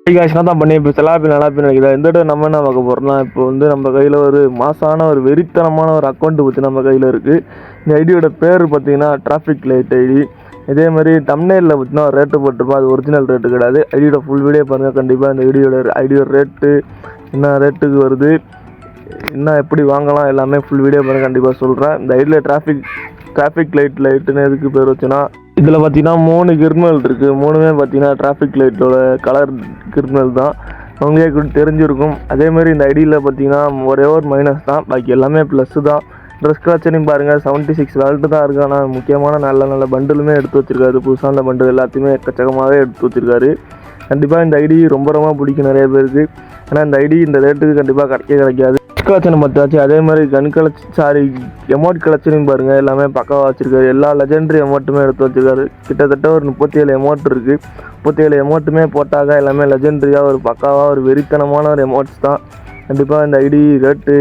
காசுனா தான் பண்ணி இப்போ செலாப்பி நலாப்பி நினைக்குதா இந்த இடம் நம்ம என்ன பார்க்க போகிறோம்னா இப்போ வந்து நம்ம கையில் ஒரு மாசான ஒரு வெறித்தனமான ஒரு அக்கௌண்ட் பற்றி நம்ம கையில் இருக்குது. இந்த ஐடியோட பேர் பார்த்தீங்கன்னா டிராஃபிக் லைட் ஐடி. இதே மாதிரி தம்ப்நெயிலில் பார்த்தீங்கன்னா ஒரு ரேட்டு போட்டிருப்போம், அது ஒரிஜினல் ரேட்டு கிடையாது. ஐடியோட ஃபுல் வீடியோ பாருங்கள். கண்டிப்பாக இந்த ஐடியோட ரேட்டு என்ன ரேட்டுக்கு வருது, என்ன எப்படி வாங்கலாம் எல்லாமே ஃபுல் வீடியோ பாருங்கள். கண்டிப்பாக சொல்கிறேன். இந்த ஐடியில் டிராஃபிக் லைட்டுன்னு எதுக்கு பேர் வச்சுன்னா, இதில் பார்த்தீங்கன்னா 3 கிரிமினல் இருக்குது. 3மே பார்த்தீங்கன்னா டிராஃபிக் லைட்டோட கலர் கிரிமினல் தான். அவங்களே தெரிஞ்சிருக்கும். அதேமாதிரி இந்த ஐடியில் பார்த்தீங்கன்னா ஒரே ஒரு மைனஸ் தான், பாக்கி எல்லாமே ப்ளஸ்ஸு தான். ட்ரெஸ் கலெக்ஷனையும் பாருங்கள், 76 வேல்ட்டு தான் இருக்குது. ஆனால் முக்கியமான நல்ல பண்டிலுமே எடுத்து வச்சுருக்காரு. புதுசாக அந்த பண்டில் எல்லாத்தையுமே எக்கச்சக்கமாகவே எடுத்து வச்சுருக்காரு. கண்டிப்பாக இந்த ஐடி ரொம்ப பிடிக்கும் நிறைய பேருக்கு. ஏன்னா இந்த ஐடி இந்த ரேட்டுக்கு கண்டிப்பாக கிடைக்காது. கலெக்ஷன் பார்த்தாச்சு. அதே மாதிரி எமௌண்ட் கலெக்ஷனையும் பாருங்கள், எல்லாமே பக்காவாக வச்சுருக்காரு. எல்லா லெஜெண்டரி எமௌண்ட்டுமே எடுத்து வச்சுருக்காரு. கிட்டத்தட்ட ஒரு 37 எமௌண்ட் இருக்குது. 37 எமௌண்ட்டுமே போட்டாக எல்லாமே லெஜெண்டரியாக ஒரு பக்காவாக ஒரு வெறித்தனமான ஒரு எமௌண்ட்ஸ் தான். கண்டிப்பாக இந்த ஐடி ரேட்டு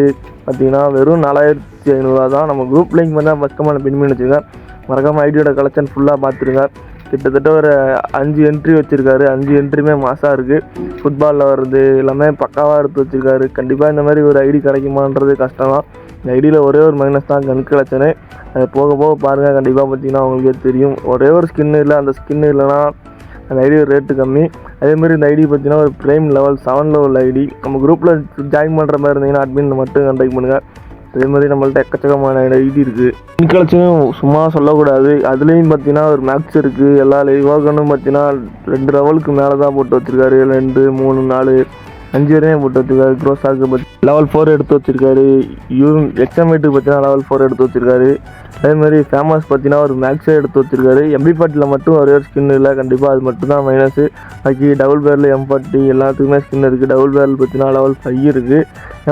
பார்த்தீங்கன்னா வெறும் 4500 தான். நம்ம குரூப் லிங்க் வந்து ஃபஸ்ட் கமெண்ட் பின் பண்ணி வச்சுருக்கேன். மறக்காமல் ஐடியோட கலெக்ஷன் ஃபுல்லாக பார்த்துருங்க. கிட்டத்தட்ட ஒரு 5 என்ட்ரி வச்சுருக்காரு. 5 என்ட்ரியுமே மாசாக இருக்குது. ஃபுட்பாலில் வர்றது எல்லாமே பக்காவாக எடுத்து வச்சுருக்காரு. கண்டிப்பாக இந்த மாதிரி ஒரு ஐடி கிடைக்குமான்றது கஷ்டம் தான். இந்த ஐடியில் ஒரே ஒரு மைனஸ் தான் கன் கலெக்ஷனு. அது போக பாருங்கள். கண்டிப்பாக பார்த்தீங்கன்னா உங்களுக்கே தெரியும். ஒரே ஒரு ஸ்கின்னு இல்லை, அந்த ஸ்கின்னு இல்லைனா அந்த ஐடி ரேட்டு கம்மி. அதேமாதிரி இந்த ஐடி பார்த்தீங்கன்னா ஒரு ப்ரைம் லெவல் 7 லெவல் ஐடி. நம்ம குரூப்பில் ஜாயின் பண்ணுற மாதிரி இருந்தீங்கன்னா அட்மின் மட்டும் கான்டாக்ட் பண்ணுங்கள். அதே மாதிரி நம்மள்ட்ட எக்கச்சக்கமான ஐடி இருக்குது. இன்கலெக்ஷனும் சும்மா சொல்லக்கூடாது. அதுலேயும் பார்த்தீங்கன்னா ஒரு மேக்ஸ் இருக்குது. எல்லா லைவாகனும் பார்த்தீங்கன்னா 2 லெவலுக்கு மேலே தான் போட்டு வச்சுருக்காரு. 2, 3, 4, 5 வரையும் போட்டு வச்சுருக்காரு. க்ரோஸாக்கு லெவல் 4 எடுத்து வச்சுருக்காரு. எக்ஸாமேட்டுக்கு பார்த்தீங்கன்னா லெவல் 4 எடுத்து வச்சுருக்காரு. அதேமாதிரி ஃபேமஸ் பார்த்தீங்கன்னா ஒரு மேக்ஸே எடுத்து வச்சுருக்காரு. MP40 மட்டும் ஒரே ஒரு ஸ்கின் இல்லை. கண்டிப்பாக அது மட்டும் தான் மைனஸு. பாக்கி டபுள் பேரில் M40 எல்லாத்துக்குமே ஸ்கின் இருக்குது. டபுள் பேரில் பார்த்தீங்கன்னா லெவல் 5 இருக்குது.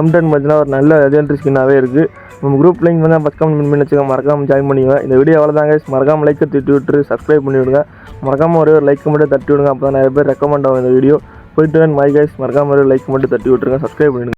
M10 பார்த்தீங்கன்னா ஒரு நல்ல லெஜெண்டரி ஸ்கின்னாகவே இருக்குது. நம்ம குரூப் லிங்க் வந்து ஃபஸ்ட் கமெண்ட் பண்ணி வச்சுக்கோங்க. மறக்காமல் ஜாயின் பண்ணிடுவேன். இந்த வீடியோ அவ்வளோதாங்க. மறக்காமல் லைக்கை தட்டி விட்டுரு, சப்ஸ்கிரைப் பண்ணி விடுங்க. மறக்காமல் ஒரே ஒரு லைக் மட்டும் தட்டி விடுங்க. அப்போ தான் நிறைய பேர் ரெக்கமெண்ட் ஆகும் இந்த வீடியோ. போயிட்டு மை கைஸ், மறக்காமல் ஒரு லைக் மட்டும் தட்டி விட்டுருங்க, சப்ஸ்கிரைப் பண்ணிவிடுங்க.